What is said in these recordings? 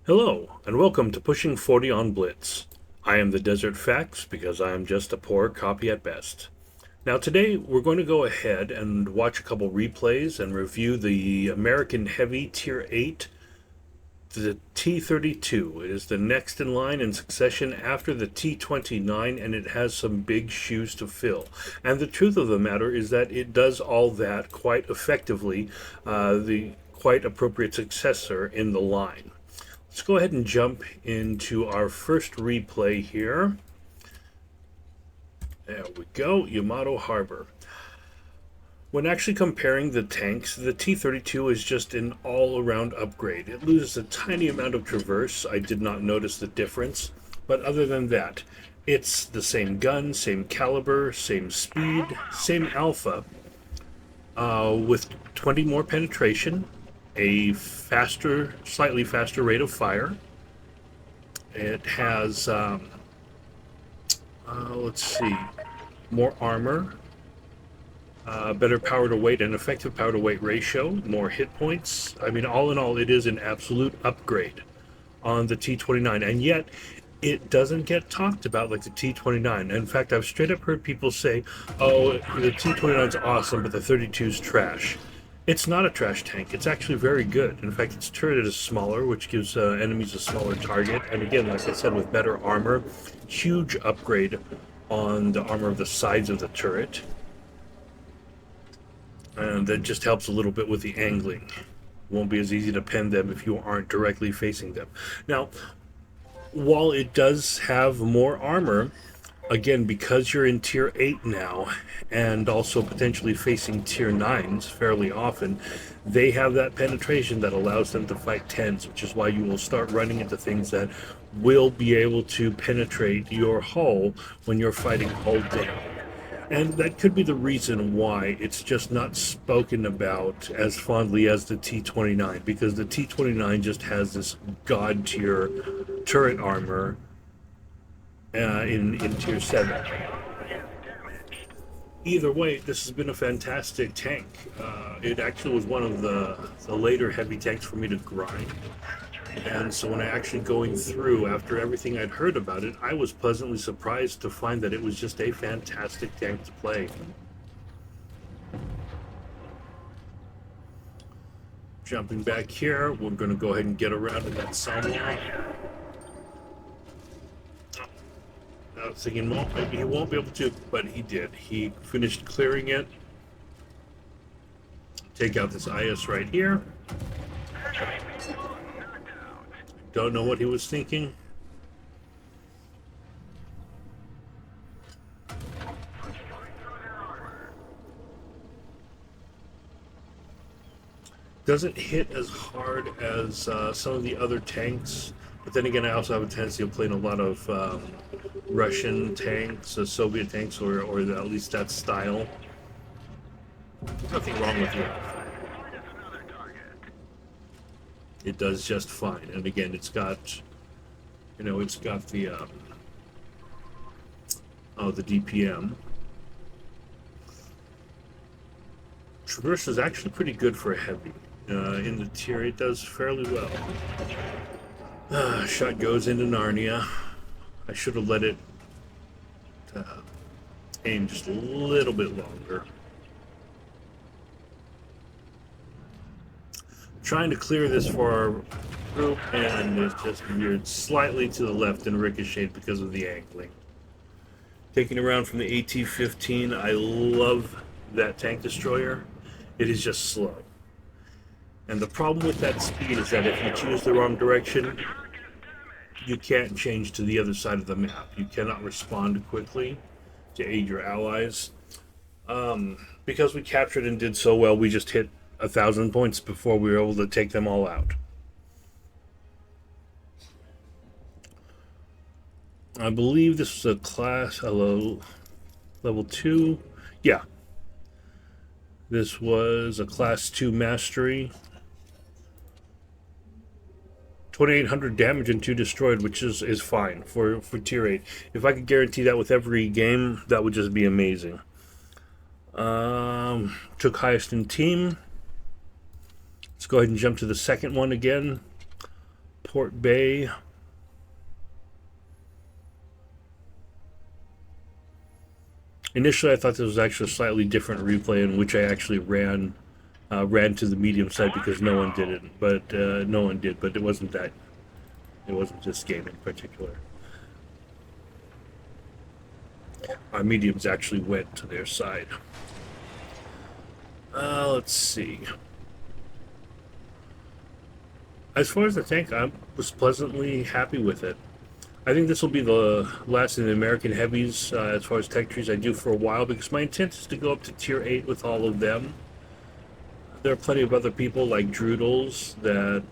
Hello, and welcome to Pushing 40 on Blitz. I am the Desert Fax because I am just a poor copy at best. Now, today we're going to go ahead and watch a couple replays and review the American Heavy Tier 8, the T32. It is the next in line in succession after the T29, and it has some big shoes to fill. And the truth of the matter is that it does all that quite effectively, the quite appropriate successor in the line. Let's go ahead and jump into our first replay here. There we go, Yamato Harbor. When actually comparing the tanks, the T32 is just an all-around upgrade. It loses a tiny amount of traverse. I did not notice the difference, but other than that, it's the same gun, same caliber, same speed, same alpha, with 20 more penetration, a faster, slightly faster rate of fire. It has, let's see, more armor, better power to weight and effective power to weight ratio, more hit points. I mean, all in all, it is an absolute upgrade on the T29, and yet it doesn't get talked about like the T29. In fact, I've straight up heard people say, oh, the T29 is awesome, but the 32 is trash. It's not a trash tank. It's actually very good. In fact, its turret is smaller, which gives enemies a smaller target. And again, like I said, with better armor, huge upgrade on the armor of the sides of the turret. And that just helps a little bit with the angling. Won't be as easy to pen them if you aren't directly facing them. Now, while it does have more armor, again, because you're in Tier 8 now, and also potentially facing Tier 9s fairly often, they have that penetration that allows them to fight 10s, which is why you will start running into things that will be able to penetrate your hull when you're fighting hull down. And that could be the reason why it's just not spoken about as fondly as the T29, because the T29 just has this god tier turret armor in Tier 7. Either way, this has been a fantastic tank. It actually was one of the later heavy tanks for me to grind. And so when I actually going through, after everything I'd heard about it, I was pleasantly surprised to find that it was just a fantastic tank to play. Jumping back here, we're going to go ahead and get around to that Samurai. I was thinking, well, maybe he won't be able to, but he did. He finished clearing it. Take out this IS right here. Don't know what he was thinking. Doesn't hit as hard as some of the other tanks, but then again, I also have a tendency of playing a lot of Russian tanks, Soviet tanks, or at least that style. There's nothing wrong with it. It does just fine, and again, it's got, it's got the the DPM. Traverse is actually pretty good for a heavy. In the tier, it does fairly well. Shot goes into Narnia. I should have let it aim just a little bit longer. Trying to clear this for our group, and it's just veered slightly to the left and ricocheted because of the angling. Taking around from the AT-15, I love that tank destroyer. It is just slow. And the problem with that speed is that if you choose the wrong direction, you can't change to the other side of the map. You cannot respond quickly to aid your allies. Because we captured and did so well, we just hit 1,000 points before we were able to take them all out. I believe this was a class, level 2. Yeah. This was a class 2 mastery. 2,800 damage and 2 destroyed, which is fine for tier 8. If I could guarantee that with every game, that would just be amazing. Took highest in team. Let's go ahead and jump to the second one again. Port Bay. Initially, I thought this was actually a slightly different replay in which I actually ran to the medium side because no one did it, but no one did. But it wasn't that. It wasn't this game in particular. Our mediums actually went to their side. Let's see. As far as the tank, I was pleasantly happy with it. I think this will be the last in the American heavies as far as tech trees I do for a while because my intent is to go up to tier 8 with all of them. There are plenty of other people like Droodles that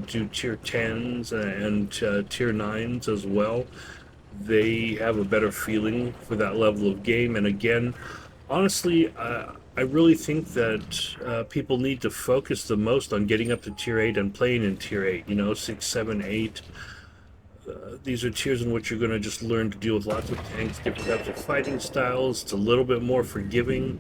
do tier 10s and tier 9s as well. They have a better feeling for that level of game. And again, honestly, I really think that people need to focus the most on getting up to tier 8 and playing in tier 8, 6, 7, 8. These are tiers in which you're going to just learn to deal with lots of tanks, different types of fighting styles. It's a little bit more forgiving.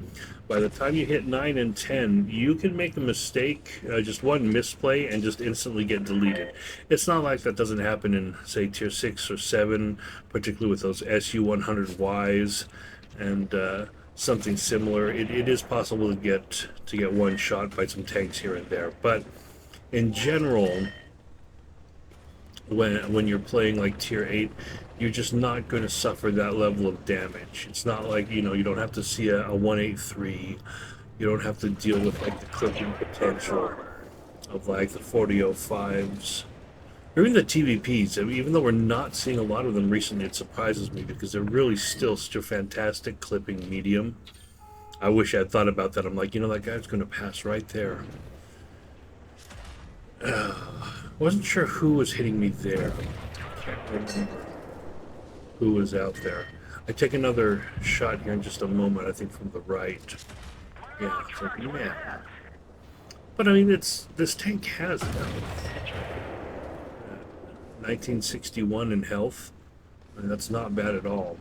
By the time you hit 9 and 10, you can make a mistake, just one misplay, and just instantly get deleted. It's not like that doesn't happen in, say, tier 6 or 7, particularly with those SU-100Ys and something similar. It is possible to get one shot by some tanks here and there, but in general, when you're playing like tier 8, you're just not going to suffer that level of damage. It's not like, you don't have to see a 183. You don't have to deal with like the clipping potential of like the 4005s. Or even the TVPs. I mean, even though we're not seeing a lot of them recently, it surprises me because they're really still such a fantastic clipping medium. I wish I had thought about that. I'm like, that guy's going to pass right there. Wasn't sure who was hitting me there. Can't remember who was out there. I take another shot here in just a moment, I think from the right. Yeah, it's like, man. But I mean, this tank has health. 1961 in health. And that's not bad at all.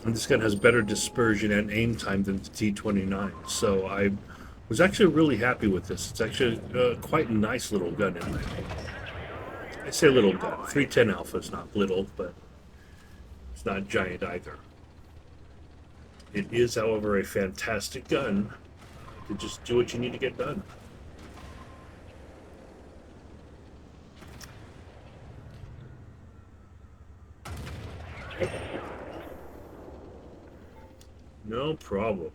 And this gun has better dispersion and aim time than the T29. So I was actually really happy with this. It's actually quite a nice little gun in my opinion. I say little gun. 310 Alpha is not little, but it's not giant either. It is, however, a fantastic gun to just do what you need to get done. No problem.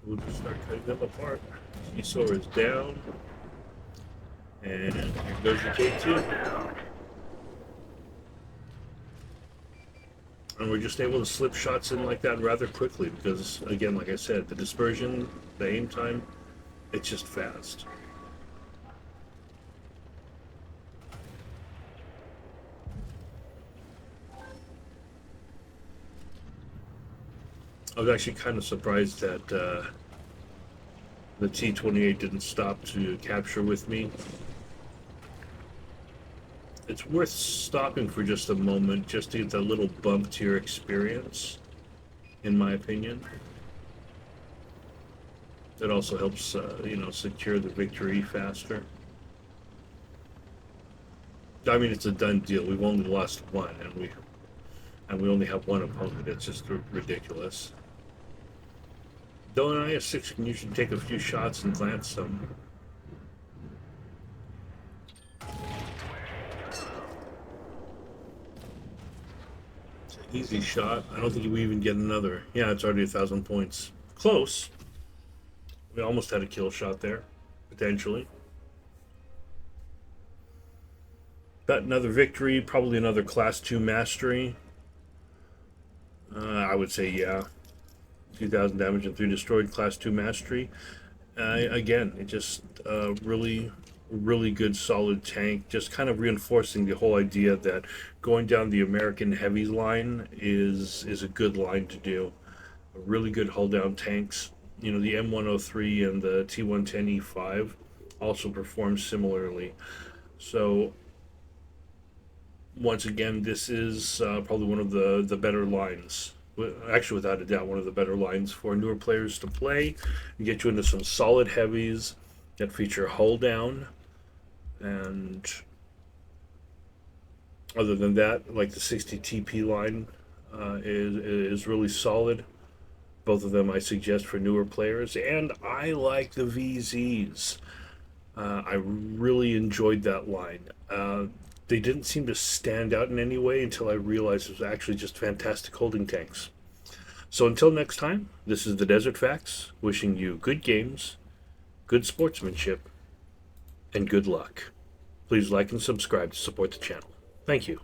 We'll just start cutting them apart. G-Sword is down. And here goes the K2. And we're just able to slip shots in like that rather quickly because, again, like I said, the dispersion, the aim time, it's just fast. I was actually kind of surprised that the T28 didn't stop to capture with me. It's worth stopping for just a moment just to get that little bump to your experience, in my opinion. It also helps, secure the victory faster. I mean, it's a done deal. We've only lost one, and we only have one opponent. It's just ridiculous. Though in IS-6 can usually take a few shots and glance them. It's an easy shot. I don't think we even get another. Yeah, it's already 1,000 points. Close. We almost had a kill shot there, potentially. Got another victory, probably another Class 2 mastery. I would say, yeah. 2,000 damage and 3 destroyed, Class 2 mastery. Again, it just really good, solid tank. Just kind of reinforcing the whole idea that going down the American Heavies line is a good line to do. Really good hull down tanks. The M103 and the T110E5 also perform similarly. So once again, this is probably one of the better lines Actually, without a doubt, one of the better lines for newer players to play. You get you into some solid heavies that feature hull down, and other than that, like the 60 TP line is really solid. Both of them I suggest for newer players, and I like the VZs. I really enjoyed that line. They didn't seem to stand out in any way until I realized it was actually just fantastic holding tanks. So until next time, this is the Desert Facts, wishing you good games, good sportsmanship, and good luck. Please like and subscribe to support the channel. Thank you.